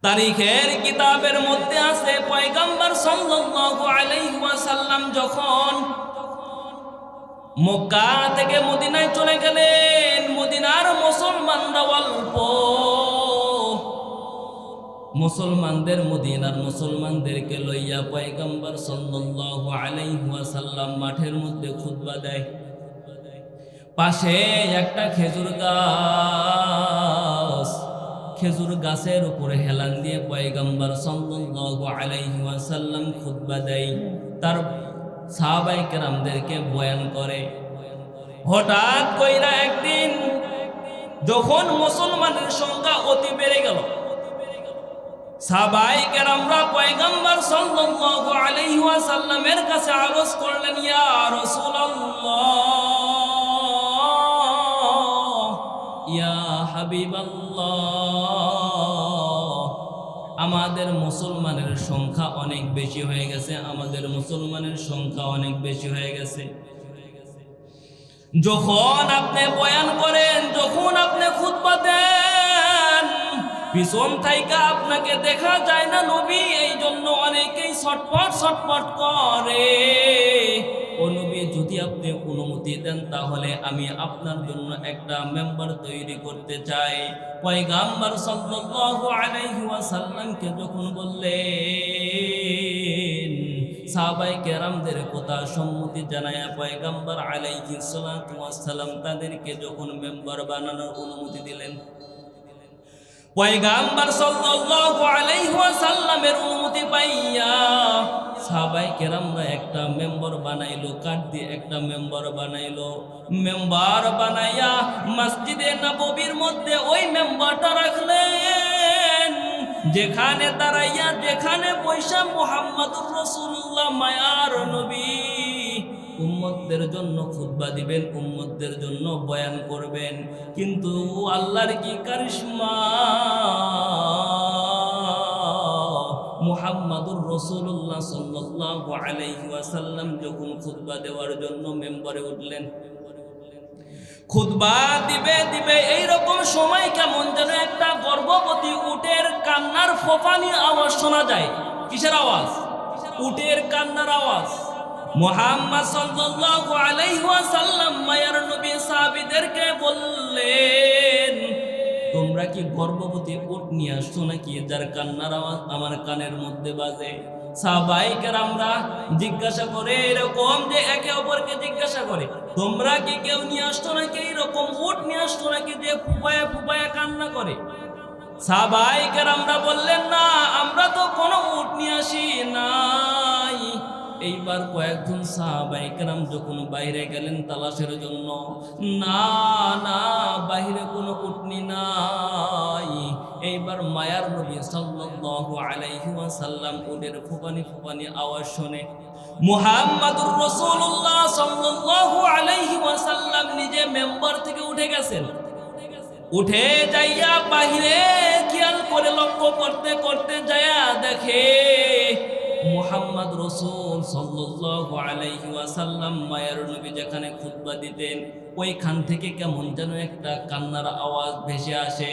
তারিখের কিতাবের মধ্যে আছে পয়গম্বর সাল্লাল্লাহু আলাইহি ওয়াসাল্লাম যখন মক্কা থেকে মদিনায় চলে গেলেন, মদিনার মুসলমানরা অল্প, মদিনার মুসলমানদেরকে লইয়া পয়গম্বর সাল্লাল্লাহু আলাইহি ওয়াসাল্লাম মাঠের মধ্যে খুতবা দেয়। পাশে একটা খেজুর গাছের উপরে হেলান দিয়ে পয়গম্বর সাল্লাল্লাহু আলাইহি ওয়াসাল্লাম খুতবা দেয়, তার সাহাবায়ে কেরামদেরকে বয়ান করে। হঠাৎ কইরা একদিন যখন মুসলমানের সংখ্যা অতি বেড়ে গেল, সাহাবায়ে কেরামরা পয়গম্বর সাল্লাল্লাহু আলাইহি ওয়াসাল্লামের কাছে আরজ করলেন, ইয়া রাসূলুল্লাহ, ইয়া হাবিবাল্লাহ, আমাদের মুসলমানের সংখ্যা অনেক বেশি হয়ে গেছে, আমাদের মুসলমানের সংখ্যা অনেক বেশি হয়ে গেছে। যখন আপনি বয়ান করেন, যখন আপনি খুতবা দেন, পিছন থাইকা আপনাকে দেখা যায় না নবী, এই জন্য অনেকেই ছটফট করে। ও নবী, যদি আপনি অনুমতি দেন তাহলে আমি আপনার জন্য একটা মেম্বার তৈরি করতে চাই। পয়গম্বর সাল্লাল্লাহু আলাইহি ওয়াসাল্লামকে যখন বললেন, সাহাবায়ে কেরামদের কথা সম্মতি জানায়া পয়গম্বর আলাইহিস সালাতু ওয়াস সালাম তাদেরকে যখন মেম্বার বানানোর অনুমতি দিলেন, পয়গম্বর সাল্লাল্লাহু আলাইহি ওয়াসাল্লামের অনুমতি পাইয়া সাহাবায়ে কেরামরা একটা মেম্বার বানাইলো, কাঠ দিয়ে একটা মেম্বার বানাইলো। মেম্বার বানাইয়া মসজিদে নববীর মধ্যে ওই মেম্বারটা রাখলেন, যেখানে দাঁড়াইয়া, যেখানে বৈশা মুহাম্মাদুর রাসূলুল্লাহ মায়ার নবী উম্মতদের জন্য খুতবা দিবেন, উম্মতদের জন্য বয়ান করবেন। কিন্তু আল্লাহর কি কারিশমা, মুহাম্মাদুর রাসূলুল্লাহ সাল্লাল্লাহু আলাইহি ওয়াসাল্লাম যখন খুতবা দেওয়ার জন্য মেম্বারে উঠলেন, খুতবা দিবে এইরকম সময় কেমন যেন একটা গর্ভবতী উটের কান্নার ফোফানি আওয়াজ শোনা যায়। কিসের আওয়াজ? উটের কান্নার আওয়াজ। মুহাম্মদ সাল্লাল্লাহু আলাইহি ওয়াসাল্লাম মায়ার নবী সাহাবীদেরকে বললেন, তোমরা কি গর্ভবতী উট নিয়ে আসছো নাকি যার কান্নার আওয়াজ আমার কানের মধ্যে বাজে? সাহাবায়ে কেরামরা জিজ্ঞাসা করে, এরকম যে একে অপরকে জিজ্ঞাসা করে, তোমরা কি কেউ নিয়ে আসছো নাকি, এরকম উট নিয়ে আসছো নাকি যে ফুপায়া কান্না করে? সাহাবায়ে কেরামরা বললেন, না, আমরা তো কোনো উট নিয়ে আসি নাই। এইবার কয়েকজন সাহাবায়ে কেরাম যখন বাইরে গেলেন তালাশের জন্য, না, বাইরে কোনো উটনি নাই। এইবার মায়ার নবী সাল্লাল্লাহু আলাইহি ওয়াসাল্লাম উটের ফুপানি আওয়াজ শুনে মুহাম্মাদুর রাসূলুল্লাহ সাল্লাল্লাহু আলাইহি ওয়াসাল্লাম নিজে মেম্বার থেকে উঠে গেছেন। উঠে যাইয়া বাহিরে খেয়াল করে লক্ষ্য করতে যায়া দেখে মুহাম্মদ রাসূল সাল্লাল্লাহু আলাইহি ওয়াসাল্লাম মায়ার নবী যেখানে খুতবা দিতেন ওইখান থেকে কেমন যেন একটা কান্নার আওয়াজ ভেসে আসে।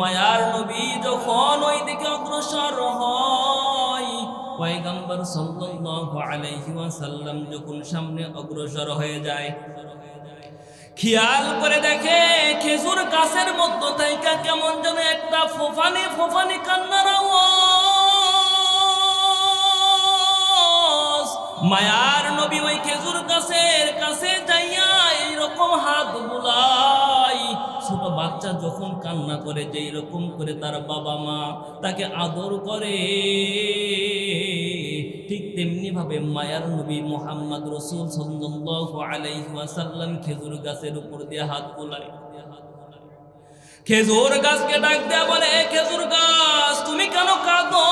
মায়ার নবী যখন ওই দিকে অগ্রসর হয়, পয়গম্বর সাল্লাল্লাহু আলাইহি ওয়াসাল্লাম যখন সামনে অগ্রসর হয়ে যায়, খেয়াল করে দেখে খেজুর গাছের মধ্য থেকে কেমন যেন একটা ফোফানি কান্নার আওয়াজ। মায়ার নবী ওই খেজুর গাছের কাছে যাইয়া এইরকম হাত বুলাই। ছোট বাচ্চা যখন কান্না করে যেই রকম করে তার বাবা মা তাকে আদর করে, ঠিক তেমনি ভাবে মায়ার নবী মুহাম্মদ রাসূল সাল্লাল্লাহু আলাইহি ওয়াসাল্লাম খেজুর গাছের উপর দিয়ে হাত বুলায়। খেজুর গাছকে ডাক দেয়া বলে, এ খেজুর গাছ তুমি কেন কাঁদো?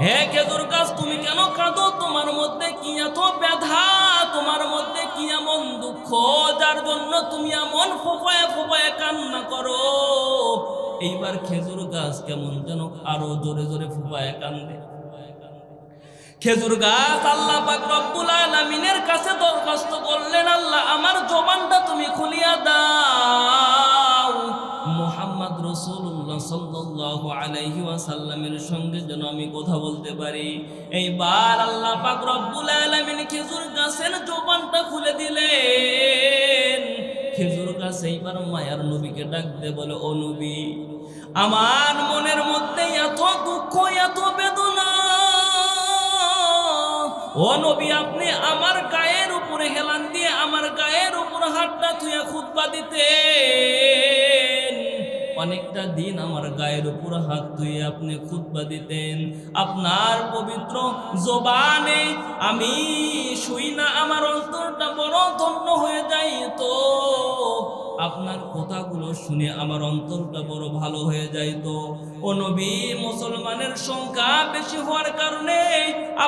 হে খেজুর গাছ তুমি কেন কাঁদো? তোমার মধ্যে কি এত ব্যথা, তোমার মধ্যে কি এমন দুঃখ যার জন্য তুমি এমন ফোফায় কান্না করো? এইবার খেজুর গাছ কেমন যেন আরো জোরে জোরে ফুপায় কান্দে। খেজুর গাছ আল্লাহ পাক রব্বুল আলামিনের কাছে দরখাস্ত করলেন, আল্লাহ আমার জবানটা তুমি খুলিয়া দাও। মুহাম্মদ রাসূলুল্লাহ সাল্লাল্লাহু আলাইহি ওয়াসাল্লামের সঙ্গে যেন আমি কথা বলতে পারি। এইবার আল্লাহ পাক রব্বুল আলামিন খেজুর গাছের জবানটা খুলে দিলেন। খেজুর গাছ এইবার মায়ার নবীকে ডাক দে বলে, ও নবী, আমার মনের মধ্যে এত দুঃখ, এত বেদনা, ও নবী আপনি আমার গায়ের উপরে হেলান দিয়ে আমার গায়ের উপর হাতটা ধুয়ে খুতবা দিতেন। অনেকটা দিন আমার গায়ের উপর হাত ধুয়ে আপনি খুতবা দিতেন। আপনার পবিত্র জবানে আমি শুই না, আমার অন্তরটা বড় ধন্য হয়ে যায়। তো আপনার কথাগুলো শুনে আমার অন্তরটা বড় ভালো হয়ে যাইতো। ও নবী, মুসলমানের সংখ্যা বেশি হওয়ার কারণে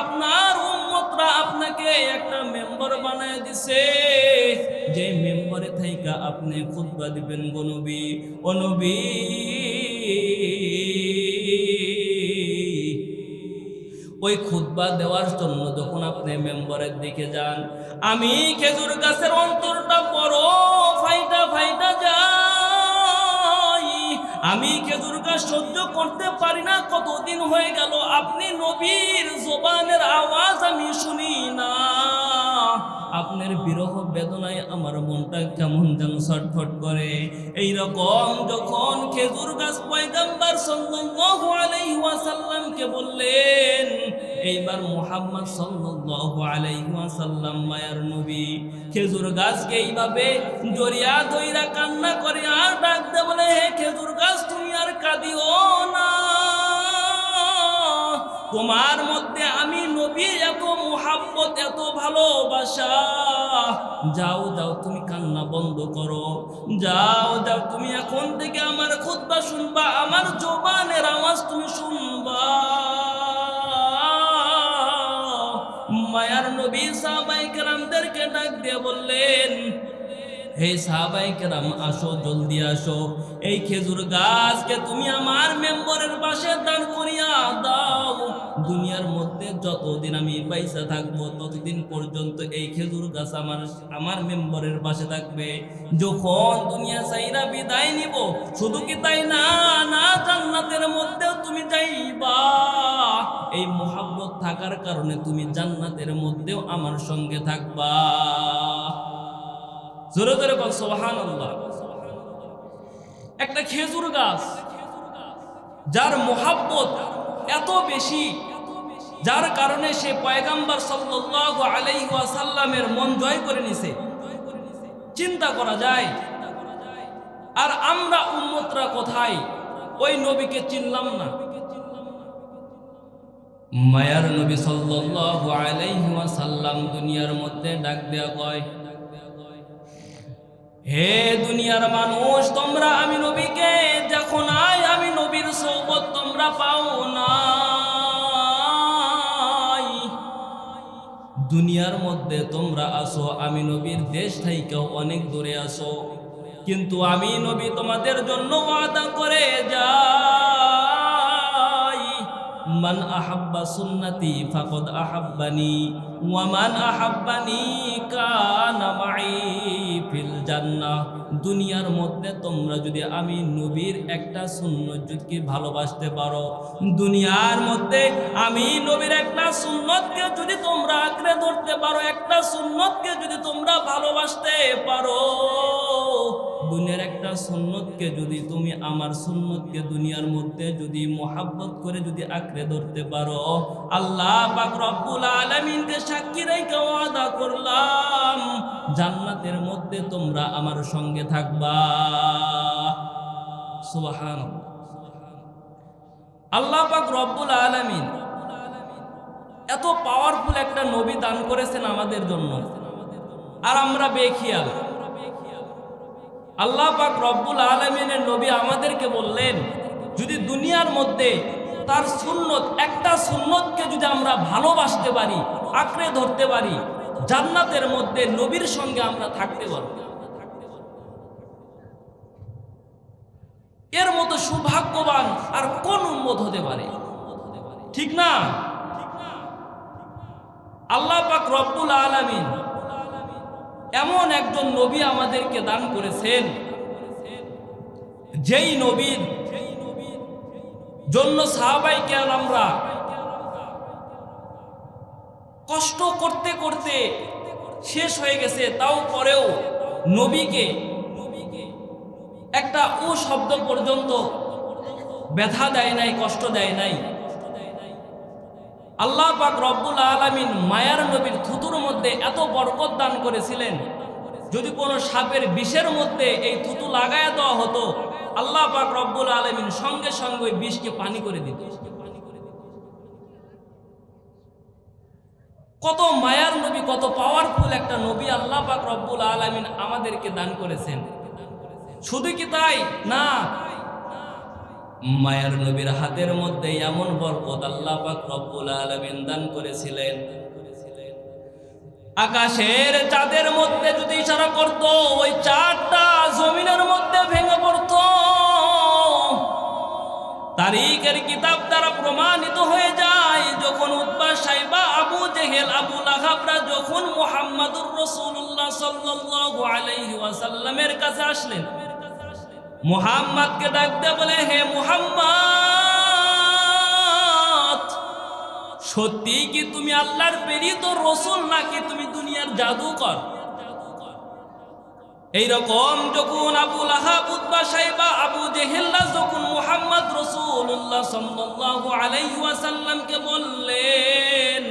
আপনার উম্মতরা আপনাকে একটা মেম্বার বানায় দিছে, যে মেম্বারে থাইকা আপনি খুতবা দিবেন গো নবী। ও নবী, ওই খুতবা দেওয়ার জন্য যখন আপনি মেম্বারের দিকে যান, আমি খেজুর গাছের অন্তরটা বড় ফাইটা ফাইটা যাই। আমি খেজুর গাছ সহ্য করতে পারি না। কতদিন হয়ে গেল আপনি নবীর জবানের আওয়াজ আমি শুনি না। আপনার বিরহ বেদনায় আমার মনটা কেমন যেন ছটফট করে। এইরকম যখন খেজুর গাছ পয়গম্বর সাল্লাল্লাহু আলাইহি ওয়াসাল্লামকে বললেন, এইবার মুহাম্মদ সাল্লাল্লাহু আলাইহি ওয়াসাল্লাম মায়ার নবী খেজুর গাছকে এইভাবে জড়িয়া ধইরা কান্না করে আর ডাক দে বলে, হে খেজুর গাছ, তুমি আর কাঁদিও না। তোমার মধ্যে আমি নবী এত মুহাব্বত, এত ভালোবাসা। যাও যাও, তুমি কান্না বন্ধ করো। যাও যাও, তুমি এখন থেকে আমার খুতবা শুনবা, আমার জবানের আওয়াজ তুমি শুনবা। মায়ার নবী সাহাবায়ে কেরামদেরকে ডাক দিয়ে বললেন, হে সাহাবায়ে কেরাম, আসো, জলদি আসো। এই খেজুর গাছকে তুমি আমার মেম্বরের পাশে দান করিয়া দাও। দুনিয়ার মধ্যে যতদিন আমি পয়সা থাকবো ততদিন পর্যন্ত এই খেজুর গাছ আমার মেম্বরের পাশে থাকবে। যখন দুনিয়া চাইরা বিদায় নিব, শুধু কি তাই না, না জান্নাতের মধ্যেও তুমি যাইবা। এই মুহাব্বত থাকার কারণে তুমি জান্নাতের মধ্যেও আমার সঙ্গে থাকবা। জোরে জোরে বল সুবহানাল্লাহ। একটা খেজুর গাছ যার মুহাব্বত এত বেশি, যার কারণে সে পয়গম্বর সাল্লাল্লাহু আলাইহি ওয়াসাল্লামের মন জয় করে নিছে, চিন্তা করা যায়। আর আমরা উম্মতরা কোথায়? ওই নবীকে চিনলাম না। মায়ার নবী সাল্লাল্লাহু আলাইহি ওয়াসাল্লাম দুনিয়ার মধ্যে ডাক দেয়া কয়, হে দুনিয়ার মানুষ, তোমরা আমি নবীকে দেখো নাই, আমি নবীর সোহবত তোমরা পাও নাই। দুনিয়ার মধ্যে তোমরা আসো, আমি নবীর দেশ থেকেও অনেক দূরে আসো, কিন্তু আমি নবী তোমাদের জন্য ওয়াদা করে যাই, মান আহাব্বা সুন্নতি ফাকাদ আহাব্বানি ওয়া মান আহাব্বানি কানা মাই ফিল জান্নাহ। দুনিয়ার মধ্যে তোমরা যদি আমি নবীর একটা সুন্নত যদি ভালোবাসতে পারো, দুনিয়ার মধ্যে আমি নবীর একটা সুন্নতকে যদি তোমরা আঁকড়ে ধরতে পারো, একটা সুন্নতকে যদি তোমরা ভালোবাসতে পারো, দুনিয়ার একটা সুন্নতকে যদি তুমি আমার সুন্নতকে দুনিয়ার মধ্যে যদি মোহাব্বত করে যদি আঁকড়ে ধরতে পারো, আল্লাহ পাক রব্বুল আলামিনকে সাক্ষী রেখে ওয়াদা করলাম, জান্নাতের মধ্যে তোমরা আমার সঙ্গে থাকবা। সুবহানাল্লাহ। আল্লাহ পাক রব্বুল আলামিন এত পাওয়ারফুল একটা নবী দান করেছেন আমাদের জন্য, আর আমরা বেখিয়াল। আল্লাহ পাক রব্বুল আলামিনের নবী আমাদেরকে বললেন, যদি দুনিয়ার মধ্যে তার সুন্নত, একটা সুন্নতকে যদি আমরা ভালোবাসতে পারি, আঁকড়ে ধরতে পারি, জান্নাতের মধ্যে নবীর সঙ্গে আমরা থাকতে পারব। এর মতো সৌভাগ্যবান আর কোন উম্মত হতে পারে? ঠিক না? আল্লাহ পাক রব্বুল আলামিন এমন একজন নবী আমাদেরকে দান করেছেন, যেই নবীর জন্য সাহাবায়ে কেরামরা কষ্ট করতে করতে শেষ হয়ে গেছে, তাও পরেও নবীকে একটা ও শব্দ পর্যন্ত ব্যথা দেয় নাই, কষ্ট দেয় নাই। আল্লাহ পাক রব্বুল আলামিন মায়ার নবীর থুতুর মধ্যে এত বরকত দান করেছিলেন, যদি কোনো সাপের বিষের মধ্যে এই থুতু লাগায় দেওয়া হতো, আল্লাহ পাক রব্বুল আলামিন সঙ্গে সঙ্গে ওই বিষকে পানি করে দিত। কত মায়ার নবী, কত পাওয়ারফুল একটা নবী আল্লাহ পাক রব্বুল আলামিন আমাদেরকে দান করেছেন। শুধু কি তাই না, মায়ার নবীর হাতের মধ্যে এমন বরকত আল্লাহ পাক রব্বুল আলামিন দান করেছিলেন, আকাশের চাঁদের মধ্যে যদি ইশারা করত, ওই চাঁদটা জমিনের মধ্যে ভেঙে পড়ত। তারিখের কিতাব দ্বারা প্রমাণিত হয়ে যায়, যখন উতবা, সাইবা, আবু জেহেল, আবু লাহাবরা যখন মুহাম্মাদুর রাসূলুল্লাহ সাল্লাল্লাহু আলাইহি ওয়াসাল্লামের কাছে আসলেন, মুহাম্মদকে ডাক দিয়ে বলে, হে মুহাম্মদ, সত্যি কি তুমি আল্লাহর প্রেরিত রাসূল নাকি তুমি দুনিয়ার জাদুকর? এইরকম যখন আবু লাহাব, উতবা, সাইবা, আবু জেহেলরা যখন মুহাম্মদ রাসূলুল্লাহ সাল্লাল্লাহু আলাইহি ওয়াসাল্লামকে বললেন,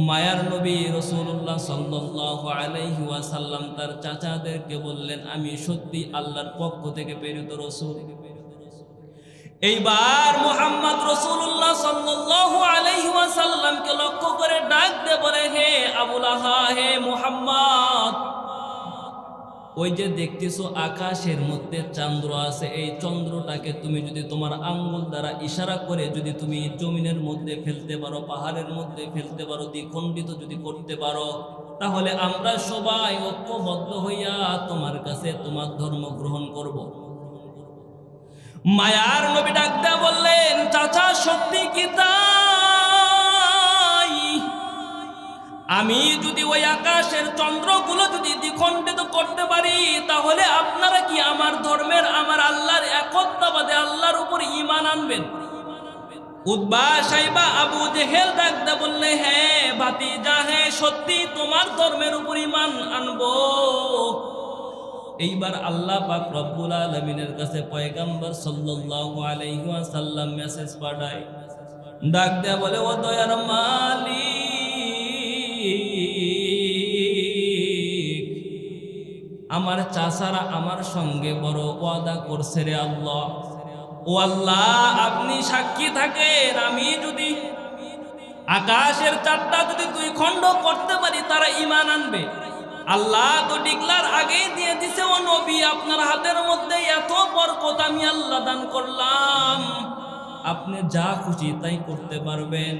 মায়ার নবী রাসূলুল্লাহ সাল্লাল্লাহু আলাইহি ওয়াসাল্লাম তার চাচাদেরকে বললেন, আমি সত্যি আল্লাহর পক্ষ থেকে প্রেরিত রাসূল। এইবার মুহাম্মদ রাসূলুল্লাহ সাল্লাল্লাহু আলাইহি ওয়াসাল্লামকে লক্ষ্য করে ডাক দিয়ে বলে, হে আবু লাহাব, হে মুহাম্মদ, ওই যে দেখতেছো আকাশের মধ্যে চন্দ্র আছে, এই চন্দ্রটাকে তুমি যদি তোমার আঙ্গুল দ্বারা ইশারা করে যদি তুমি জমিনের মধ্যে ফেলতে পারো, পাহাড়ের মধ্যে ফেলতে পারো, দ্বিখণ্ডিত যদি করতে পারো, তাহলে আমরা সবাই ঐক্যবদ্ধ হইয়া তোমার কাছে তোমার ধর্ম গ্রহণ করব। মায়ার নবী ডাক দিয়ে বললেন, চাচা সত্যি কি তাই? আমি যদি ওই আকাশের চন্দ্রগুলো যদি দ্বিখণ্ডিত করতে পারি, তাহলে আপনারা কি আমার ধর্মের, আমার আল্লাহর একত্ববাদে আল্লাহর উপর ঈমান আনবেন? উতবা, সাইবা, আবু জেহেল ডাক দিয়ে বললে, হ্যাঁ ভাতিজা, হ্যাঁ সত্যি তোমার ধর্মের উপর ঈমান আনবো। এইবার আল্লাহ পাক রব্বুল আলামিনের কাছে পয়গম্বর সাল্লাল্লাহু আলাইহি ওয়াসাল্লাম মেসেজ পাঠায়, ডাক দেয়া বলে, ও দয়ার মালিক, আমার চাচারা আমার সঙ্গে বড় ওয়াদা করছে রে আল্লাহ। ও আল্লাহ, আপনি সাক্ষী থাকেন, আমি যদি আকাশের চাঁদটা যদি দুই খণ্ড করতে পারি, তারা ঈমান আনবে। আল্লাহ তো ডিক্লার আগেই দিয়ে দিছে, ও নবী, আপনার হাতের মধ্যে এত বরকত আমি আল্লাহ দান করলাম, আপনি যা খুশি তাই করতে পারবেন।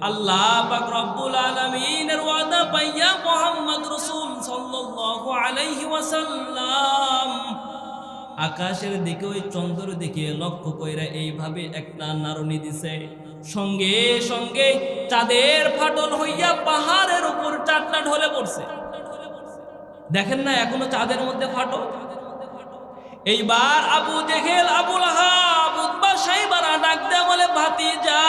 আল্লাহ পাক রব্বুল আলামিনের ওয়াদা পাইয়া মুহাম্মদ রাসূল সাল্লাল্লাহু আলাইহি ওয়াসাল্লাম আকাশের দিকে, ওই চন্দ্রের দিকে লক্ষ্য কইরা এইভাবে একটা নারণী দিছে, সঙ্গে সঙ্গে চাঁদের ফাটল হইয়া পাহাড়ের উপর চারটা ঢলে পড়ছে। দেখেন না এখনো চাঁদের মধ্যে ফাটল। এইবার আবু জেহেল, আবু লাহাব, উতবা, সাইবারা ডাক দেয়া বলে, ভাতিজা,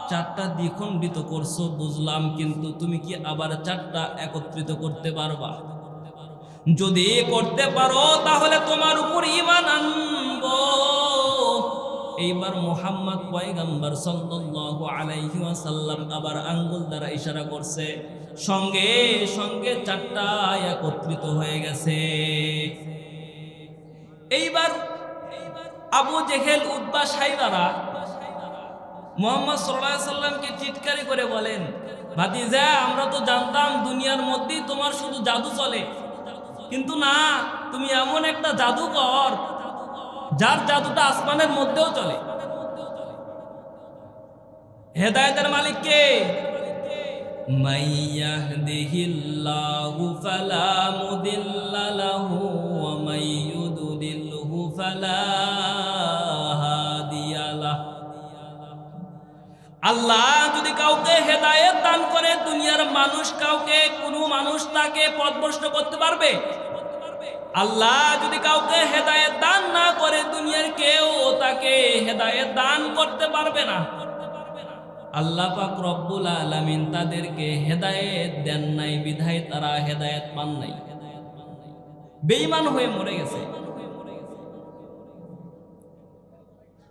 চারটা দ্বিখণ্ডিত করছো বুঝলাম, কিন্তু তুমি কি আবার চারটা একত্রিত করতে পারবা? যদি করতে পারো তাহলে তোমার উপর ঈমান আনবো। এইবার মুহাম্মদ পয়গম্বর সাল্লাল্লাহু আলাইহি ওয়াসাল্লাম আবার আঙ্গুল দ্বারা ইশারা করছে, সঙ্গে সঙ্গে চারটা একত্রিত হয়ে গেছে। এইবার আবু জেহেল, উতবা, সাইবারা মুহাম্মদ সাল্লাল্লাহু আলাইহি ওয়াসাল্লামকে চিৎকারি করে বলেন, ভাতিজা, আমরা তো জানতাম দুনিয়ার মধ্যেই তোমার শুধু জাদু চলে, কিন্তু না, তুমি এমন একটা জাদুকর যার জাদুটা আসমানের মধ্যেও চলে। হেদায়েতের মালিক কে? মাইয়াহদিহিল্লাহু ফালা মুদিল্লা লাহু ওয়া মাইয়ুদ্লিলহু ফালা হাদিয়া লাহু। আল্লাহ যদি কাউকে হেদায়েত দান করে, দুনিয়ার মানুষ কাউকে, কোনো মানুষ তাকে পথভ্রষ্ট করতে পারবে? আল্লাহ যদি কাউকে হেদায়েত দান না করে দুনিয়ার কেউ তাকে হেদায়েত দান করতে পারবে না। আল্লাহ পাক রব্বুল আলামিন তাদেরকে হেদায়েত দেন নাই বিধায় তারা হেদায়েত পান নাই, বেঈমান হয়ে মরে গেছে।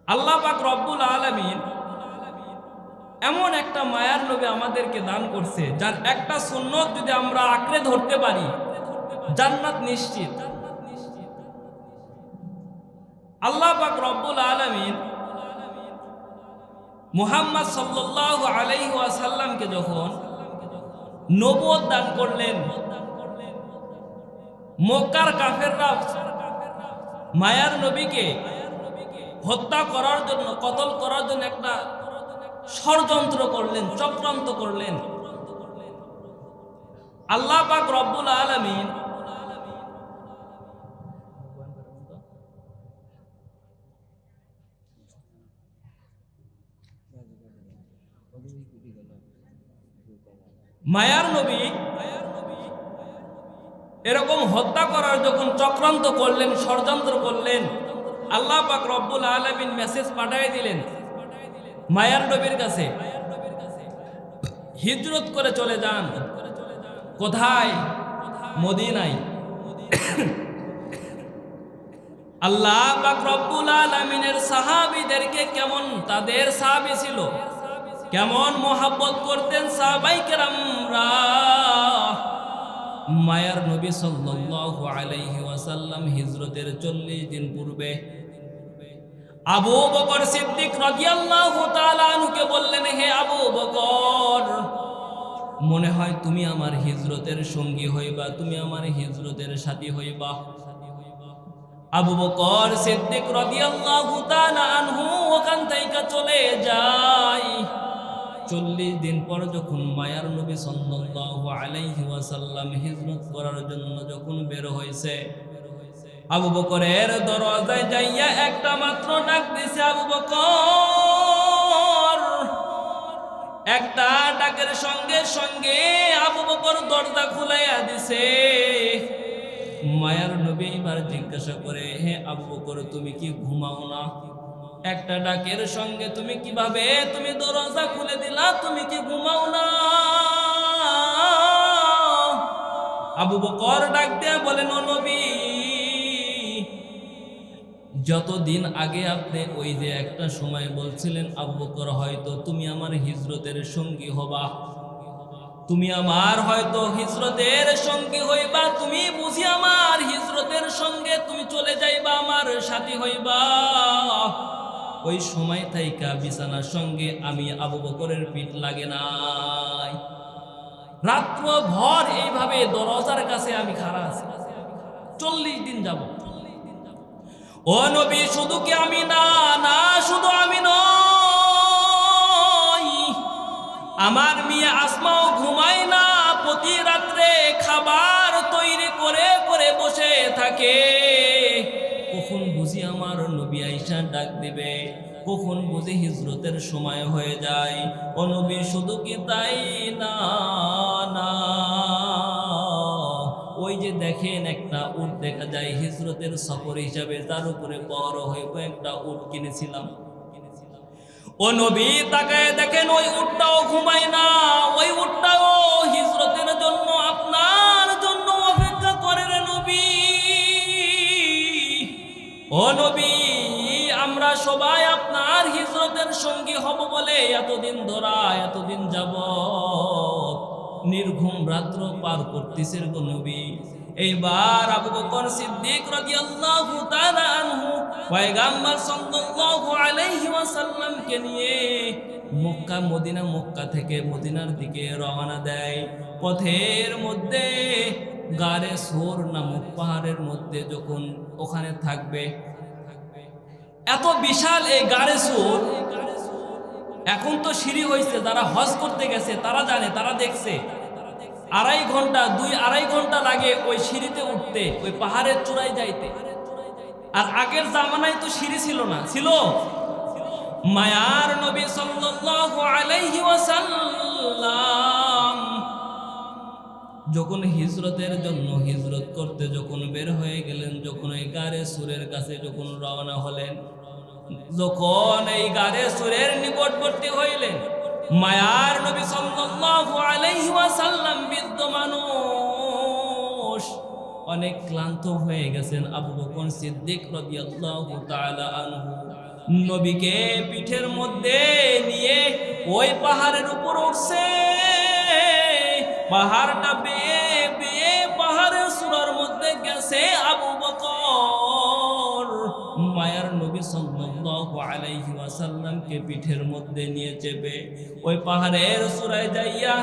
আল্লাহ পাক রব্বুল আলামিন এমন একটা মায়ার নবী আমাদেরকে দান করছে, যার একটা সুন্নত যদি আমরা আঁকড়ে ধরতে পারি জান্নাত নিশ্চিত। আল্লাহ পাক রব্বুল আলামিন মুহাম্মদ সাল্লাল্লাহু আলাইহি ওয়াসাল্লামকে যখন নবুয়ত দান করলেন, মক্কার কাফেররা মায়ার নবীকে হত্যা করার জন্য, কতল করার জন্য একটা ষড়যন্ত্র করলেন, চক্রান্ত করলেন। আল্লাহ পাক রব্বুল আলামিন মায়ার নবী এরকম হত্যা করার যখন চক্রান্ত করলেন, ষড়যন্ত্র করলেন, আল্লাহ পাক রব্বুল আলামিন মেসেজ পাঠিয়ে দিলেন মায়ার নবীর কাছে, হিজরত করে চলে যান। কোথায়? মদিনায়। আল্লাহ পাক রব্বুল আলামিনের সাহাবীদেরকে কেমন তাদের সাহাবী ছিল, কেমন মোহাব্বত করতেন সাহাবায়ে কেরামরা। মায়ার নবী সাল্লাল্লাহু আলাইহি ওয়াসাল্লাম হিজরতের 40 দিন পূর্বে আবু বকর সিদ্দিক রাদিয়াল্লাহু তাআলা আনহুকে বললেন, হে আবু বকর, মনে হয় তুমি আমার হিজরতের সঙ্গী হইবা, তুমি আমার হিজরতের সাথী হইবা। আবু বকর সিদ্দিক রাদিয়াল্লাহু তাআলা আনহু ওখান থেকে চলে যায়। 40 দিন পর যখন মায়ার নবী সাল্লাল্লাহু আলাইহি ওয়াসাল্লাম হিজরত করার জন্য যখন বের হয়েছে, আবু বকরের দরজায় যাইয়া একটা মাত্র ডাক দিছে, আবু বকর। একটা ডাকের সঙ্গে সঙ্গে আবু বকর দরজা খুলাইয়া দিছে। মায়ার নবী এবার জিজ্ঞাসা করে, হে আবু বকর, তুমি কি ঘুমাও না? একটা ডাকের সঙ্গে তুমি কিভাবে তুমি দরজা খুলে দিলা? তুমি কি ঘুমাও না? আবু বকর ডাক দিয়ে বলেন, ও নবী, যতদিন আগে আপনি ওই যে একটা সময় বলছিলেন আবু বকর হয়তো তুমি আমার হিজরতের সঙ্গী হবা, তুমি আমার হয়তো হিজরতের সঙ্গী হইবা, তুমি বুঝি আমার হিজরতের সঙ্গে তুমি চলে যাইবা, আমার সাথী হইবা। ওই সময় থাইকা বিছানার সঙ্গে আমি আবু বকরের পিঠ লাগে নাই। রাত্র ভর এইভাবে দরজার কাছে আমি খাড়া আছি, 40 দিন যাব। ও নবী, শুধু কি আমি না, না শুধু আমি নই, আমার মেয়ে আসমাও ঘুমায় না, প্রতি রাত্রে খাবার তৈরি করে করে বসে থাকে। কখন বুঝি আমার নবী আয়েশা ডাক দিবে, কখন বুঝি হিজরতের সময় হয়ে যায়। ও নবী, শুধু কি তাই না, না, ওই যে দেখেন একটা উট দেখা যায় হিজরতের সফর হিসাবে, তার উপরে বড় হয়ে একটা উট কিনেছিলাম। ও নবী তাকায় দেখেন ওই উটটাও ঘুমায় না, ওই উটটাও হিজরতের জন্য আপনার জন্য অপেক্ষা করে রে নবী। ও নবী, আমরা সবাই আপনার হিজরতের সঙ্গী হব বলে এতদিন ধরা, এতদিন যাবত নির্ঘুম রাত্র পার করতেছে গো নবী। এইবার আবু বকর সিদ্দিক রাদিয়াল্লাহু তাআলা আনহু পয়গম্বর সাল্লাল্লাহু আলাইহি ওয়াসাল্লামকে নিয়ে মক্কা থেকে মদিনার দিকে রওনা দেয়। পথের মধ্যে গারে সোর নামক পাহাড়ের মধ্যে যখন ওখানে থাকবে, এত বিশাল এই গারে সোর, এখন তো সিঁড়ি হয়েছে, যারা হজ করতে গেছে তারা জানে, তারা দেখছে 2-2.5 ঘন্টা লাগে ওই সিঁড়িতে উঠতে, ওই পাহাড়ের চূড়ায় যাইতে। আর আগের জামানায় তো সিঁড়ি ছিল না, ছিল মায়ার নবী সাল্লাল্লাহু আলাইহি ওয়াসাল্লাম যখন হিজরতের জন্য হিজরত করতে যখন বের হয়ে গেলেন, যখন এই গারে সুরের কাছে যখন রওনা হলেন, যখন এই গারে সুরের নিকটবর্তী হইলেন, মায়ার নবী সাল্লাল্লাহু আলাইহি ওয়াসাল্লাম বৃদ্ধ মানুষ, অনেক ক্লান্ত হয়ে গেছেন। আবু বকর সিদ্দিক রাদিয়াল্লাহু তাআলা আনহু নবীকে পিঠের মধ্যে নিয়ে ওই পাহাড়ের উপর উঠছে। পাহাড়টা বেয়ে বেয়ে পাহাড়ের চূড়ার মধ্যে গেছে আবু বকর। মায়ার নবী সাল্লাল্লাহু আলাইহি ওয়াসাল্লামকে পিঠের মধ্যে নিয়ে চেপে ওই পাহাড়ের চূড়ায় যাইয়া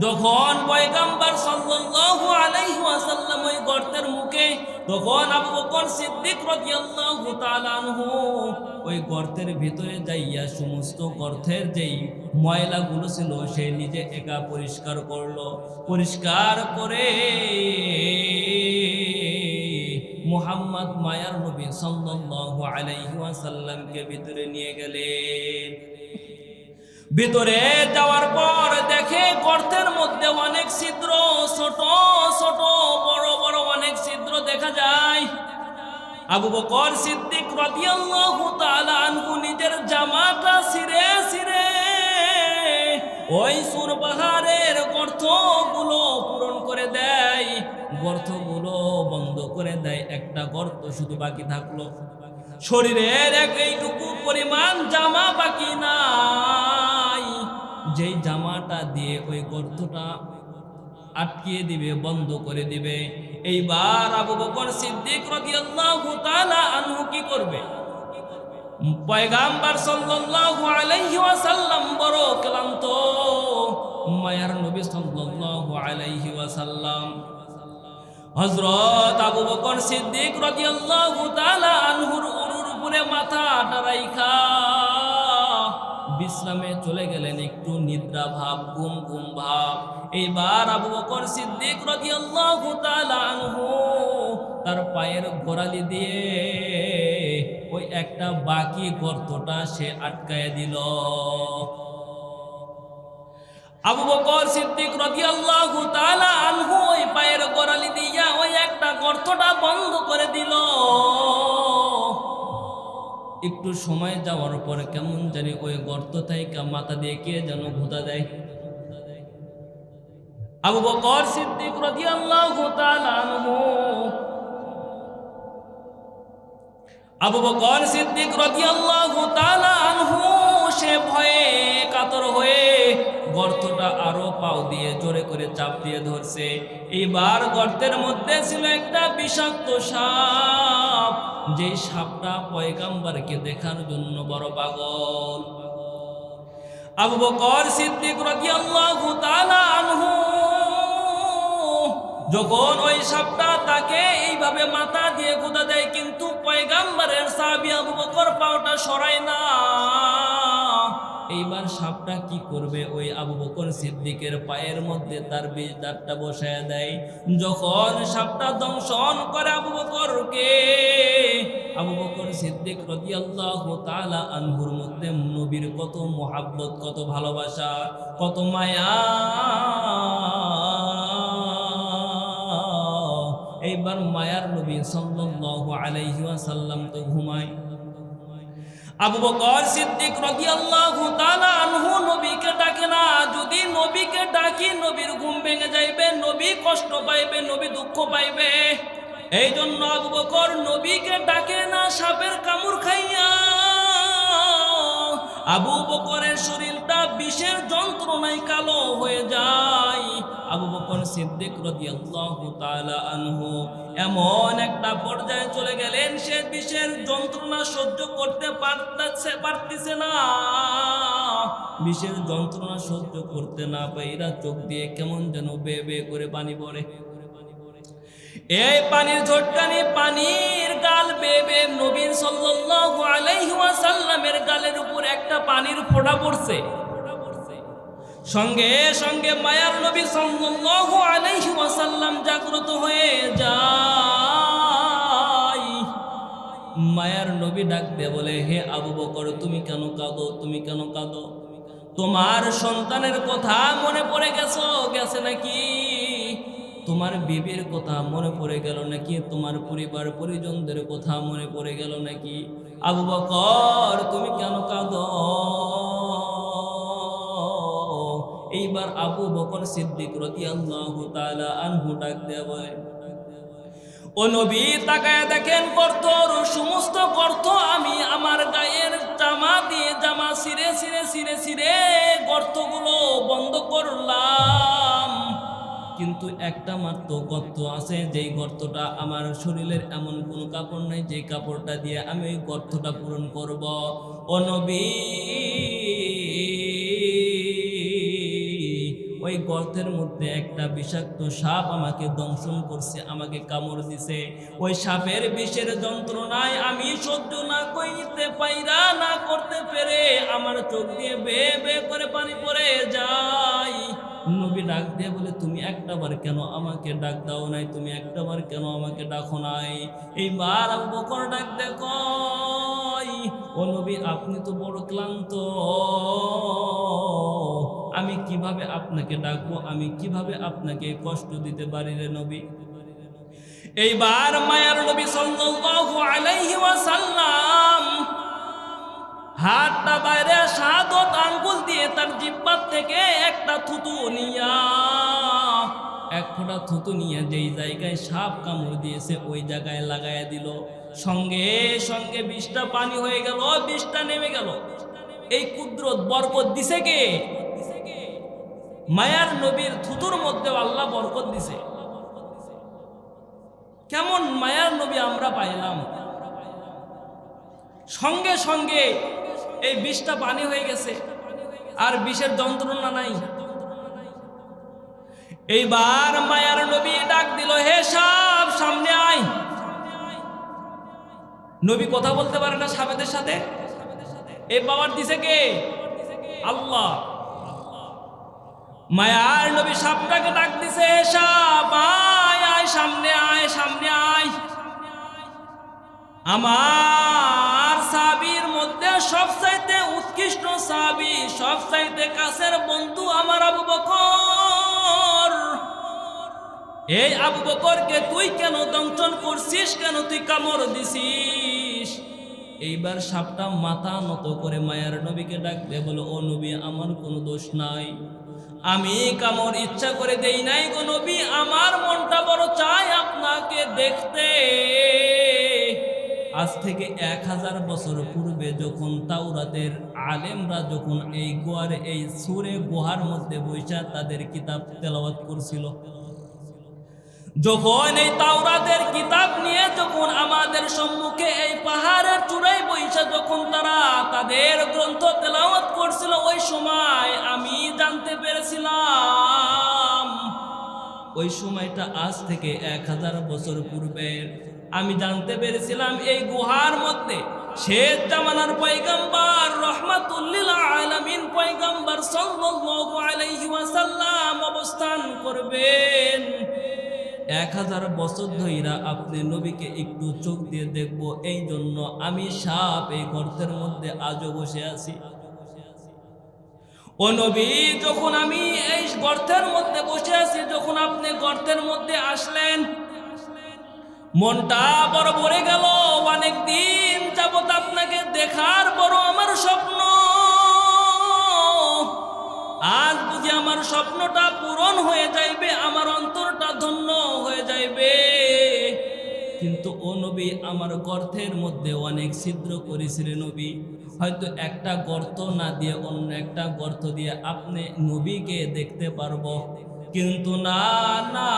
যখন পয়গম্বর সাল্লাল্লাহু আলাইহি ওয়াসাল্লাম ওই গর্তের মুখে, তখন আবু বকর সিদ্দিক রাদিয়াল্লাহু তাআলা আনহু ওই গর্তের ভিতরে যাইয়া সমস্ত গর্তের যেই ময়লাগুলো ছিল সে নিজে একা পরিষ্কার করলো। পরিষ্কার করে মুহাম্মদ মায়ার নবী সাল্লাল্লাহু আলাইহি ওয়াসাল্লামকে ভিতরে নিয়ে গেলেন। ভিতরে যাওয়ার পর দেখে গর্তের মধ্যে অনেক ছিদ্র, ছোট ছোট বড় বড় অনেক ছিদ্র দেখা যায়। আবু বকর সিদ্দিক রাদিয়াল্লাহু তাআলা আনহু নিজের জামাটা ছিঁড়ে ছিঁড়ে ওই সুর পাহাড়ের গর্তগুলো পূরণ করে দেয়, গর্তগুলো বন্ধ করে দেয়। একটা গর্ত শুধু বাকি থাকলো, শরীরের এইটুকু পরিমাণ জামা বাকি নাই, যেই জামাটা দিয়ে ওই গর্তটা আটকিয়ে দিবে, বন্ধ করে দিবে। এইবার আবু বকর সিদ্দিক রাদিয়াল্লাহু তাআলা আনহু কি করবে? পয়গম্বর সাল্লাল্লাহু আলাইহি ওয়াসাল্লাম বড় ক্লান্ত। মায়ার নবী সাল্লাল্লাহু আলাইহি ওয়াসাল্লাম হযরত আবু বকর সিদ্দিক রাদিয়াল্লাহু তাআলা আনহুর উপরে মাথাটা রাইখা বিশ্রামে চলে গেলেন, একটু নিদ্রা ভাব, ঘুম ঘুম ভাব। এইবার আবু বকর সিদ্দিক রাদিয়াল্লাহু তাআলা আনহু তার পায়ের গোড়ালি দিয়ে ওই একটা বাকি গর্তটা সে আটকায় দিল। আবু বকর সিদ্দিক রাদিয়াল্লাহু তাআলা আনহু ওই পায়ের গোড়ালি দিয়া ওই একটা গর্তটা বন্ধ করে দিল। একটু সময় যাওয়ার পর কেমন জানি ওই গর্ত থেকে মাথা দিয়ে কে যেন ভুতা দেয়। আবু বকর সিদ্দিক রাদিয়াল্লাহু তাআলা আনহু আবু বকর সিদ্দিক রাদিয়াল্লাহু তাআলা আনহু সে ভয়ে কাতর হয়ে গর্তটা আরো পাও দিয়ে জোরে করে চাপ দিয়ে ধরছে। এইবার গর্তের মধ্যে ছিল একটা বিষাক্ত সাপ, যে সাপটা পয়গম্বরকে দেখার জন্য বড় পাগল। আবু বকর সিদ্দিক রাদিয়াল্লাহু তাআলা আনহু যখন ওই সাপটা তাকে এইভাবে মাথা দিয়ে গুঁতা দেয়, কিন্তু পয়গম্বরের সাহাবী আবু বকর পাওটা সরায় না। এইবার সাপটা কি করবে? ওই আবু বকর সিদ্দিকের পায়ের মধ্যে তার বিষ দাঁতটা বসায় দেয়। যখন সাপটা দংশন করে আবু বকরকে, আবু বকর সিদ্দিক রাদিয়াল্লাহু তাআলা আনহুর মধ্যে নবীর কত মুহাব্বত, কত ভালোবাসা, কত মায়া। এইবার মায়ার নবী সাল্লাল্লাহু আলাইহি ওয়াসাল্লাম তো ঘুমায়। আবু বকর সিদ্দিক রাদিয়াল্লাহু তাআলা আনহু নবীকে ডাকে না। যদি নবীকে ডাকি নবীর ঘুম ভেঙে যাইবে, নবী কষ্ট পাইবে, নবী দুঃখ পাইবে। এই জন্য আবু বকর নবীকে ডাকে না সাপের কামড় খাইয়া। আবু বকরের শরীরটা বিষের যন্ত্রণায় কালো হয়ে যায়। আবু বকর সিদ্দিক রাদিয়াল্লাহু তাআলা আনহু এমন একটা পর্যায়ে চলে গেলেন, সে বিষের যন্ত্রণা সহ্য করতে পারতেছে না। বিষের যন্ত্রণা সহ্য করতে না পাইরা চোখ দিয়ে কেমন যেন বে বে করে পানি পড়ে। এই পানির ঝটকানি, পানির গাল বেয়ে বেয়ে নবী সাল্লাল্লাহু আলাইহি ওয়াসাল্লামের গালের উপর একটা পানির ফোঁটা পড়ছে। সঙ্গে সঙ্গে মায়ার নবী সাল্লাল্লাহু আলাইহি ওয়াসাল্লাম জাগ্রত হয়ে যায়। মায়ার নবী ডাক দিয়ে বলে, হে আবু বকর, তুমি কেন কাঁদো? তুমি কেন কাঁদো? তোমার সন্তানের কথা মনে পড়ে গেছে নাকি? তোমার বিবির কথা মনে পড়ে গেল নাকি? তোমার পরিবার পরিজনদের কথা মনে পড়ে গেল নাকি? আবু বকর তুমি কেন কাঁদো? এইবার আবু বকর সিদ্দিক রাদিয়াল্লাহু তাআলা আনহু ডাক দেয়া বলে, ও নবী তাকায় দেখেন গর্তর সমস্ত গর্ত আমি আমার গায়ের জামা দিয়ে জামা ছিঁড়ে ছিঁড়ে ছিঁড়ে ছিঁড়ে গর্তগুলো বন্ধ করলাম, কিন্তু একটা মাত্র গর্ত আছে, যেই গর্তটা আমার শরীরের এমন কোনো কাপড় নেই যে কাপড়টা দিয়ে আমি ওই গর্তটা পূরণ করব। ও নবী ওই গর্তের মধ্যে একটা বিষাক্ত সাপ আমাকে দংশন করছে, আমাকে কামড় দিছে। ওই সাপের বিষের যন্ত্রণায় আমি সহ্য না করতে পাইরা না করতে পেরে আমার চোখ দিয়ে বেয়ে বেয়ে করে পানি পড়ে যায়। নবী ডাক দিয়ে বলে, তুমি একটাবার কেন আমাকে ডাক দাও নাই? তুমি একটাবার কেন আমাকে ডাকো নাই? এইবার আবু বকর ডাক দে কই, ও নবী আপনি তো বড় ক্লান্ত, আমি কিভাবে আপনাকে ডাকবো? আমি কিভাবে আপনাকে কষ্ট দিতে পারি রে নবী? এইবার মায়ার নবী সাল্লাল্লাহু আলাইহি ওয়াসাল্লাম হাতটা বাইরে শাহাদত আঙ্গুল দিয়ে তার জিহ্বা থেকে একটা থুতু নিয়া, এক ফোঁটা থুতু নিয়ে যেই জায়গায় সাপ কামড় দিয়েছে ওই জায়গায় লাগাইয়া দিল। সঙ্গে সঙ্গে বিষটা পানি হয়ে গেল, বিষটা নেমে গেল। এই কুদরত বরকত দিছে কে? মায়ার নবীর থুতুর মধ্যে আল্লাহ বরকত দিছে। কেমন মায়ার নবী আমরা পাইলাম! সঙ্গে সঙ্গে এই বিষটা পানি হয়ে গেছে, আর বিষের যন্ত্রণা নাই। এইবার মায়ার নবী ডাক দিল, হে সাপ সামনে আয়। নবী কথা বলতে পারে না সাপেদের সাথে, এই পাওয়ার দিছে কে? আল্লাহ। মায়ার নবী সাপটাকে ডাক দিছে, হে সাপ আয় আয়, সামনে আয়, সামনে আয়। আমার সাহাবীর মধ্যে সবচাইতে উৎকৃষ্ট সাহাবী, সবচাইতে কাছের বন্ধু আমার আবু বকর। এই আবু বকরকে তুই কেন দংশন করছিস? কেন তুই কামড় দিছিস? এইবার সাপটা মাথা নত করে মায়ার নবীকে ডাকতে বলো, ও নবী আমার কোনো দোষ নাই, আমি কামড় ইচ্ছা করে দেই নাই গো নবী, আমার মনটা বড় চায় আপনাকে দেখতে। আজ থেকে 1000 বছর পূর্বে যখন তাওরাতের আলেমরা যখন এই গোয়ারে এই সুরে গুহার মধ্যে বৈশা তাদের কিতাব তেলাওয়াত করছিল, যখন এই তাওরাতের কিতাব নিয়ে যখন আমাদের সম্মুখে এই পাহাড়ের চূড়ায় বৈশা যখন তারা তাদের গ্রন্থ তেলাওয়াত করছিল, ওই সময় আমি জানতে পেরেছিলাম, ওই সময়টা আজ থেকে 1000 বছর পূর্বের। আমি জানতে পেরেছিলাম এই গুহার মধ্যে শেষ জামানার পয়গম্বর রহমাতুল লিল আলামিন পয়গম্বর সাল্লাল্লাহু আলাইহি ওয়াসাল্লাম অবস্থান করবেন। 1000 বছর ধইরা আপনি নবীকে একটু চোখ দিয়ে দেখব, এই জন্য আমি সাপ এই গর্তের মধ্যে আজও বসে আছি। ও নবী, যখন আমি এই গর্তের মধ্যে বসে আছি, যখন আপনি গর্তের মধ্যে আসলেন, মনটা বড় ভরে গেল। অনেক দিন যাবত আপনাকে দেখার বড় আমার স্বপ্ন, আজ বুঝি আমার স্বপ্নটা পূরণ হয়ে যাইবে, আমার অন্তরটা ধন্য হয়ে যাইবে। কিন্তু ও নবী, আমার গর্তের মধ্যে অনেক ছিদ্র করেছিলেন নবী, হয়তো একটা গর্ত না দিয়ে অন্য একটা গর্ত দিয়ে আপনি নবীকে দেখতে পারবো, কিন্তু না না,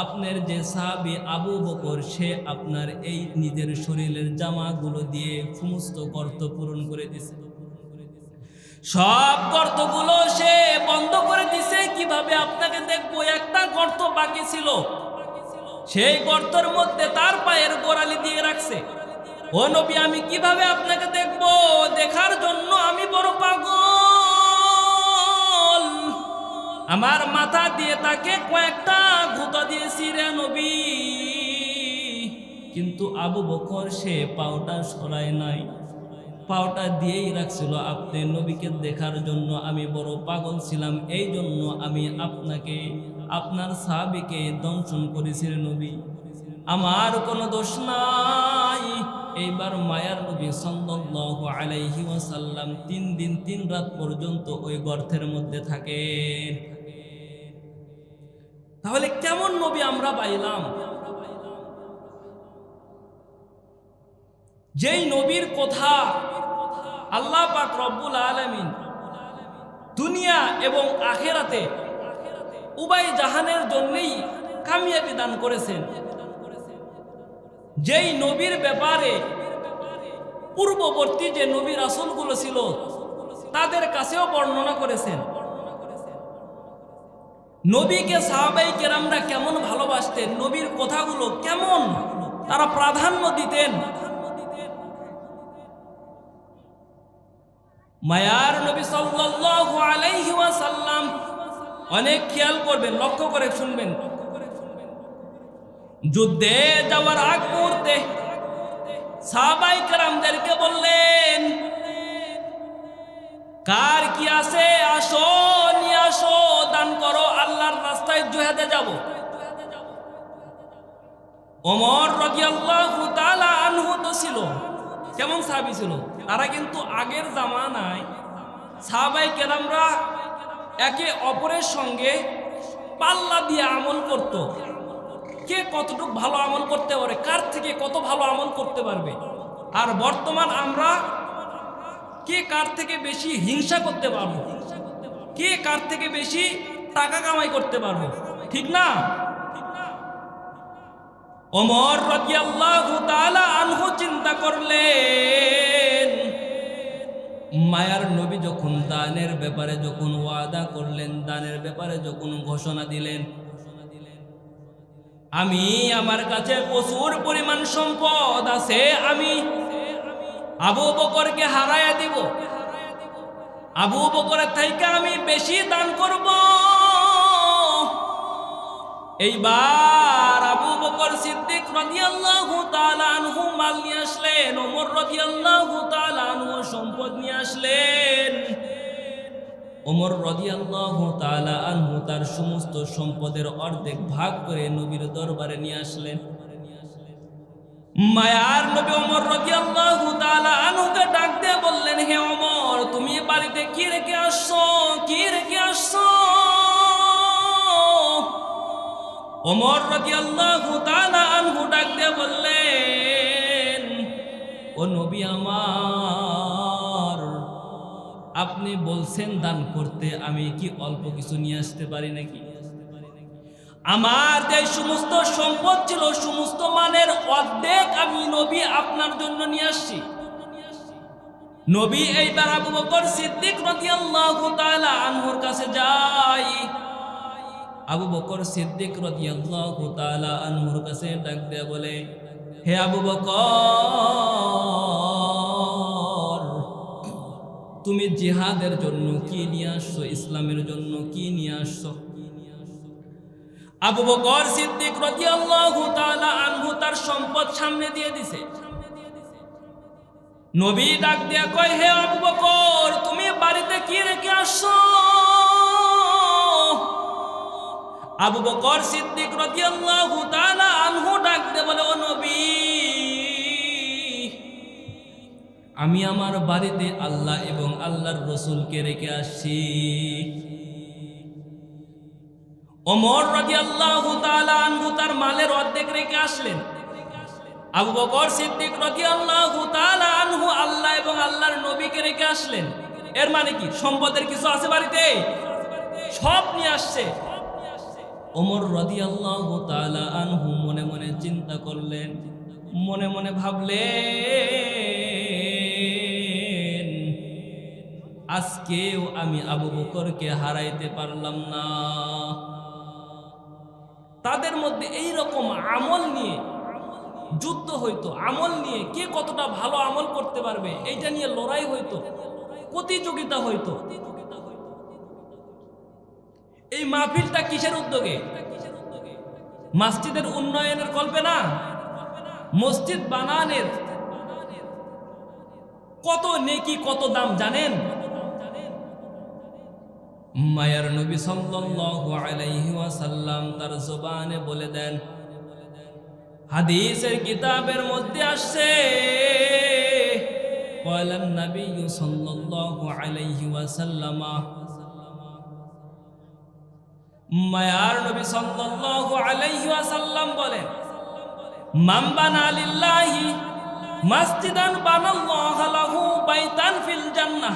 আপনার যে সাহাবী আবু বকর সে আপনার এই নিজের শরীরের জামাগুলো দিয়ে সমস্ত গর্ত পূরণ করে দিছে, সব গর্তগুলো সে বন্ধ করে দিছে। কিভাবে আপনাকে দেখবো? একটা গর্ত বাকি ছিল, সেই গর্তের মধ্যে তার পায়ের গোড়ালি দিয়ে রাখছে। ও নবী, আমি কিভাবে আপনাকে দেখবো? দেখার জন্য আমি বড় পাগল, আমার মাথা দিয়ে তাকে কয়েকটা গুঁতা দিয়েছি রে নবী। কিন্তু আবু বকর সে পাওটা সরায় নাই, পাওটা দিয়েই রাখছিল, আপনি নবীকে দেখার জন্য আমি বড় পাগল ছিলাম, এই জন্য আমি আপনাকে আপনার সাহাবীকে দংশন করেছিল নবী, আমার কোনো দোষ নাই। এইবার মায়ার নবী সাল্লাল্লাহু আলাইহি ওয়াসাল্লাম 3 দিন 3 রাত পর্যন্ত ওই গর্তের মধ্যে থাকেন। তাহলে কেমন নবী আমরা পাইলাম? যেই নবীর কথা আল্লাহ পাক রব্বুল আলামিন দুনিয়া এবং আখিরাতে উভয় জাহানের জন্যই কামিয়াবি দান করেছেন, যেই নবীর ব্যাপারে পূর্ববর্তী যে নবী রাসূলগুলো ছিল তাদের কাছেও বর্ণনা করেছেন। নবীকে সাহাবায়ে কেরামরা কেমন ভালোবাসতেন, নবীর কথাগুলো কেমন তারা প্রাধান্য দিতেন। মায়ার নবী সাল্লাল্লাহু আলাইহি ওয়াসাল্লাম অনেক খেয়াল করবেন, লক্ষ্য করে শুনবেন, যুদ্ধে যাওয়ার আগ মুহূর্তে সাহাবায়ে কেরামদেরকে বললেন, কার কি আছে আসো নিয়ে আসো, দান করো, আল্লাহর রাস্তায় জিহাদে যাব। ওমর রাদিয়াল্লাহু তাআলা আনহু তো ছিল, কেমন সাহাবী ছিল, তারা কিন্তু আগের জামানায় সাহাবায়ে কেরামরা একে অপরের সঙ্গে পাল্লা দিয়ে আমল করত, কে কতটুকু ভালো আমল করতে পারে, কার থেকে কত ভালো আমল করতে পারবে। আর বর্তমান আমরা কে কার থেকে বেশি হিংসা করতে পারবো, কে কার থেকে বেশি টাকা কামাই করতে পারবো, ঠিক না? ওমর রাদিয়াল্লাহু তাআলা আনহু চিন্তা করলেন, মায়ার নবী যখন দানের ব্যাপারে যখন ওয়াদা করলেন, দানের ব্যাপারে যখন ঘোষণা দিলেন, আমি আমার কাছে প্রচুর পরিমাণ সম্পদ আছে, আমি আবু বকরকে হারায়া দিব, আবু বকরের থেকে আমি বেশি দান করব। এইবার আবু বকর সিদ্দিক রাদিয়াল্লাহু তাআলা আনহু মাল নিয়ে আসলেন, ওমর রাদিয়াল্লাহু তাআলা আনহু সম্পদ নিয়ে আসলেন। ওমর রাদিয়াল্লাহু তাআলা আনহু তার সমস্ত সম্পদের অর্ধেক ভাগ করে নবীর দরবারে নিয়ে আসলেন। মায়ার নবী ওমর রাদিয়াল্লাহু তাআলা আনহুকে ডাক দিয়ে বললেন, হে ওমর, তুমি বাড়িতে কি রেখে আসছো, কি রেখে আসছো? ওমর রাদিয়াল্লাহু তাআলা আনহু ডাক দিয়ে বললেন, ও নবী আমার, আপনি বলছেন দান করতে, আমি কি অল্প কিছু নিয়ে আসতে পারি নাকি? আমার যে সমস্ত সম্পদ ছিল সমস্ত মানের অর্ধেক আমি নবী আপনার জন্য নিয়ে আসছি। নবী এইবার আবু বকর সিদ্দিক রাদিয়াল্লাহু তাআলা আনহুর কাছে যায়। আবু বকর সিদ্দিক রাদিয়াল্লাহু তাআলা আনহুর কাছে ডাক দিয়ে বলে, হে আবু বকর, তুমি জিহাদের জন্য কি নিয়ে আসছো, ইসলামের জন্য কি নিয়ে আসছো? আবু বকর সিদ্দিক রাদিয়াল্লাহু তাআলা আনহু তার সম্পদ সামনে দিয়ে দিছে। নবী ডাক দিয়া কয়, হে আবু বকর, তুমি বাড়িতে কি রেখে আসছো? আবু বকর সিদ্দিক রাদিয়াল্লাহু তাআলা আনহু ডাক দিয়ে বলে, ও নবী, আমি আমার বাড়িতে আল্লাহ এবং আল্লাহর রাসূলকে রেখে আসছি। ওমর রাদিয়াল্লাহু তাআলা আনহু তার মালের অর্ধেক রেখে আসলেন। আবু বকর সিদ্দিক রাদিয়াল্লাহু তাআলা আনহু আল্লাহ এবং আল্লাহর নবীকে রেখে আসলেন। এর মানে কি, সম্পদের কিছু আছে বাড়িতে, সব নিয়ে আসছে। ওমর রাদিয়াল্লাহু তাআলা আনহু মনে মনে চিন্তা করলেন, মনে মনে ভাবলেন, আজকেও আমি আবু বকরকে হারাইতে পারলাম না। তাদের মধ্যে এই রকম আমল নিয়ে যুদ্ধ হইতো, আমল নিয়ে কে কতটা ভালো আমল করতে পারবে এইটা নিয়ে লড়াই হইতো, প্রতিযোগিতা হইতো। এই মাহফিলটা কিসের উদ্যোগে? মসজিদের উন্নয়নের কল্পে না, মসজিদ বানানোর কত নেকি, কত দাম জানেন? মায়ার নবী সাল্লাল্লাহু আলাইহি ওয়াসাল্লাম তার জবানে বলে দেন, হাদিসের কিতাবের মধ্যে আসছে, ক্বালান নবী সাল্লাল্লাহু আলাইহি ওয়াসাল্লাম, মায়ার নবী সাল্লাল্লাহু আলাইহি ওয়াসাল্লাম বলেন, মান বানা লিল্লাহি মাসজিদান বানাল্লাহু লাহু বাইতান ফিল জান্নাহ।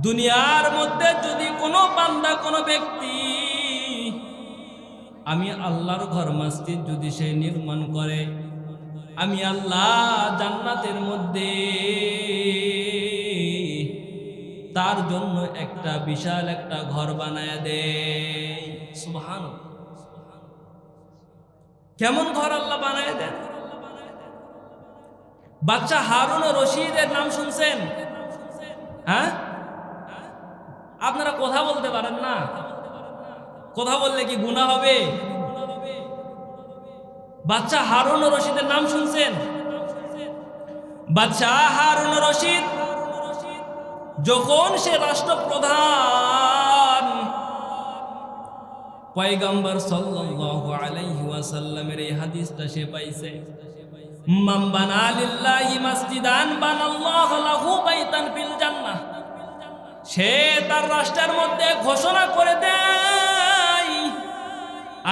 দুনিয়ার মধ্যে যদি কোনো বান্দা, কোনো ব্যক্তি আমি আল্লাহর ঘর মসজিদ যদি সে নির্মাণ করে, আমি আল্লাহ জান্নাতের মধ্যে তার জন্য একটা বিশাল একটা ঘর বানায় দেয়। সুবহানাল্লাহ। কেমন ঘর আল্লাহ বানায় দেন? বাদশা হারুন ও রশিদের নাম শুনছেন? হ্যাঁ, আপনারা কথা বলতে পারেন না? কথা বললে কি গুনাহ হবে? বাদশা হারুন ও রশিদের নাম শুনছেন? বাদশা হারুন ও রশিদ যখন সে রাষ্ট্রপ্রধান, পয়গম্বর সাল্লাল্লাহু আলাইহি ওয়াসাল্লামের এই হাদিসটা সে পাইছে, মান বানা লিল্লাহি মাসজিদান বানাল্লাহু লাহু বাইতান ফিল জান্নাহ। সে তার রাষ্ট্রের মধ্যে ঘোষণা করে দেয়,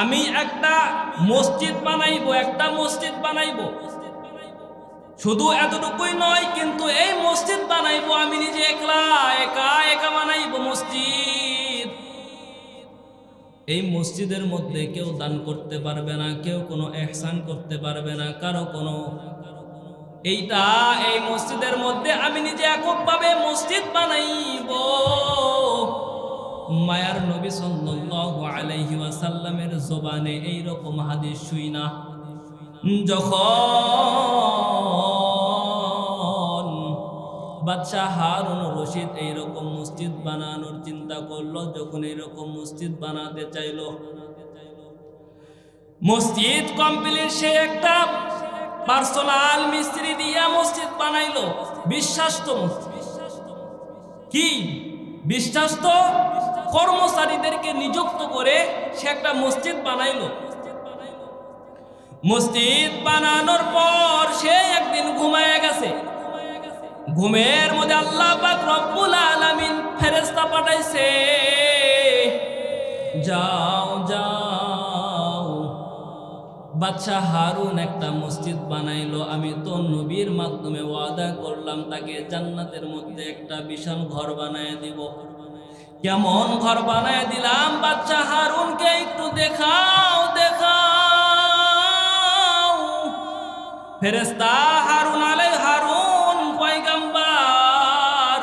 আমি একটা মসজিদ বানাইবো, একটা মসজিদ বানাইবো। শুধু এতটুকুই নয়, কিন্তু এই মসজিদ বানাইবো আমি নিজে একা একা বানাইবো মসজিদ। এই মসজিদের মধ্যে কেউ দান করতে পারবে না, কেউ কোনো ইহসান করতে পারবে না, কারো কোনো এই মসজিদের মধ্যে আমি নিজে এককভাবে মসজিদ বানাইবো। মায়ার নবী সাল্লাল্লাহু আলাইহি ওয়াসাল্লামের জবানে এই রকম হাদিস শুই না, যখন বাদশা হারুন রশিদ এইরকম মসজিদ বানানোর চিন্তা করলো, যখন এইরকম মসজিদ বানাতে চাইলো, মসজিদ কমপ্লিট, সে একটা পার্সোনাল মিস্ত্রি দিয়া মসজিদ বানাইলো। বিশ্বাস্ত কি বিশ্বাস্ত কর্মচারীদেরকে নিযুক্ত করে সে একটা মসজিদ বানাইলো। মসজিদ বানানোর পর সে একদিন ঘুমায় গেছে। ঘুমের মধ্যে আল্লাহ পাক রব্বুল আলামিন ফেরেশতা পাঠাইছে, যাও যাও, বাদশা হারুন একটা মসজিদ বানাইলো, আমি তো নবীর মাধ্যমে ওয়াদা করলাম তাকে জান্নাতের মধ্যে একটা বিশাল ঘর বানায় দিব। কেমন ঘর বানায় দিলাম, বাদশা হারুনকে একটু দেখাও দেখাও। ফেরেশতা হারুন পয়গম্বর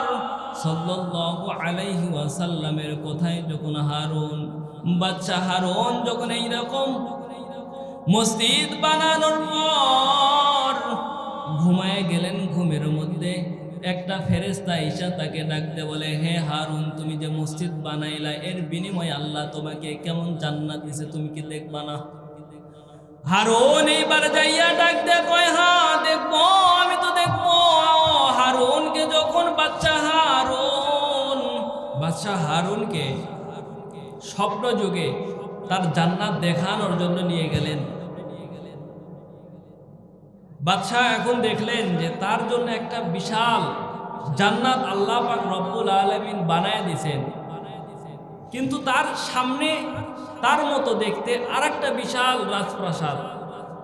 সাল্লাল্লাহু আলাইহি ওয়াসাল্লামের কথায় যখন বাদশা হারুন যখন এইরকম মসজিদ বানানোর পর ঘুমায় গেলেন, ঘুমের মধ্যে একটা ফেরেশতা ঈশা তাকে ডাকতে বলে, হে হারুন, তুমি যে মসজিদ বানাইলা এর বিনিময়ে আল্লাহ তোমাকে কেমন জান্নাত দিছে, তুমি কি দেখবা না? হারুন এইবার যাইয়া ডাক দেয়, কয় হ্যাঁ দেখবো, আমি তো দেখবো। হারুনকে যখন বাদশা হারুনকে স্বপ্ন যুগে তার জান্নাত দেখানোর জন্য নিয়ে গেলেন। বাদশাহ এখন দেখলেন যে তার জন্য একটা বিশাল জান্নাত আল্লাহ পাক রব্বুল আলামিন বানায় দিয়েছেন, কিন্তু তার সামনে তার মতো দেখতে আরেকটা বিশাল রাজপ্রাসাদ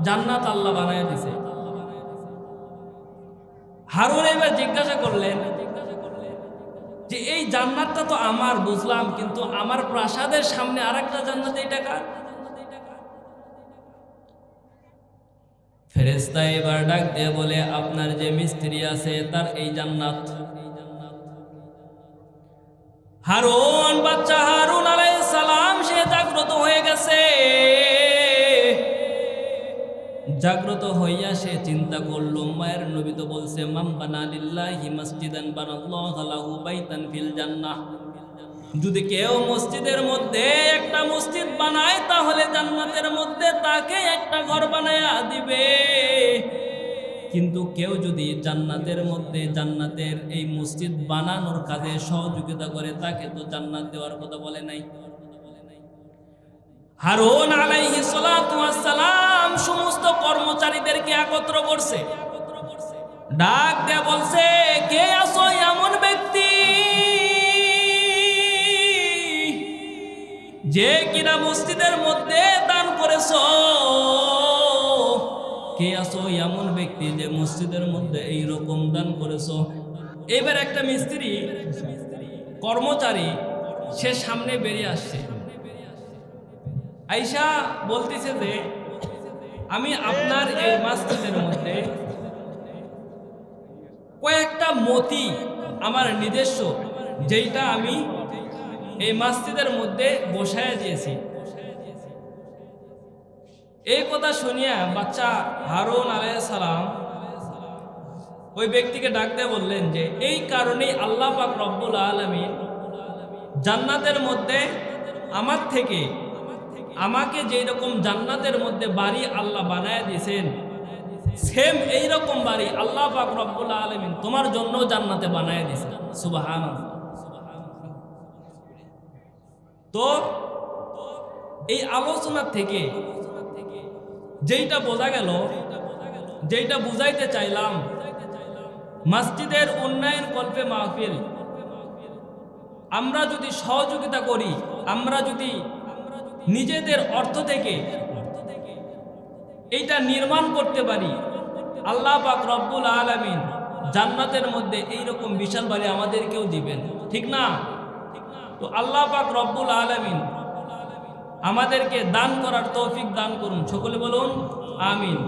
জান্নাত আল্লাহ বানায় দিয়েছে। হারুন এবার জিজ্ঞাসা করলেন যে এই জান্নাতটা তো আমার, বুঝলাম, কিন্তু আমার প্রাসাদের সামনে আরেকটা জান্নাত, এইটা কার? ফেরেশতা এবার ডাক দিয়ে বলে, আপনার যে মিস্ত্রি আছে তার এই জান্নাত। হারুন, বাদশা হারুন আলাইহিস সালাম সে জাগ্রত হয়ে গেছে। জাগ্রত হইয়া সে চিন্তা করলো, মায়ের নবী তো বলছে, মান বানা লিল্লাহি মাসজিদান বানাল্লাহু লাহু বাইতান ফিল জান্নাহ। যদি কেউ মসজিদের মধ্যে একটা মসজিদ বানায় তাহলে জান্নাতের মধ্যে তাকে একটা ঘর বানায়া দিবে। কিন্তু কেউ যদি জান্নাতের মধ্যে জান্নাতের এই মসজিদ বানানোর কাজে সহযোগিতা করে তাকে তো জান্নাত দেওয়ার কথা বলে নাই। হারুন আলাইহিস সালাতু ওয়াস সালাম সমস্ত কর্মচারীদেরকে একত্র করছে, ডাক দিয়ে বলছে, কে আছো এমন ব্যক্তি যে কিনা মসজিদের মধ্যে দান করেছো? কে আছো এমন ব্যক্তি যে মসজিদের মধ্যে এই রকম দান করেছো? এবার একটা মিস্ত্রি কর্মচারী সে সামনে বেরিয়ে আসছে, আয়েশা বলতেছে যে আমি আপনার এই মসজিদের মধ্যে কয়েকটা মতি আমার নিজস্ব, যেইটা আমি এই মসজিদের মধ্যে বসায় দিয়েছি। এই কথা শুনিয়া বাচ্চা হারুন আলাইহিস সালাম ওই ব্যক্তিকে ডাক দিয়ে বললেন যে এই কারণেই আল্লাহ পাক রব্বুল আলামিন জান্নাতের মধ্যে আমার থেকে আমাকে যেই রকম জান্নাতের মধ্যে বাড়ি আল্লাহ বানায় দিয়েছেন, সেম এই রকম বাড়ি আল্লাহ পাক রব্বুল আলামিন তোমার জন্য জান্নাতে বানায় দিয়েছেন। সুবহানাল্লাহ। তো এই আলোচনা থেকে যেইটা বোঝা গেল, যেইটা বুঝাইতে চাইলাম, মসজিদের উন্নয়ন কল্পে মাহফিল আমরা যদি সহযোগিতা করি, আমরা যদি নিজেদের অর্থ থেকে এইটা নির্মাণ করতে পারি, আল্লাহ পাক রব্বুল আলামিন জান্নাতের মধ্যে এইরকম বিশাল বাড়ি আমাদেরকেও দিবেন, ঠিক না? তো আল্লাহ পাক রব্বুল আলামিন আমাদেরকে দান করার তৌফিক দান করুন। সকলে বলুন আমিন।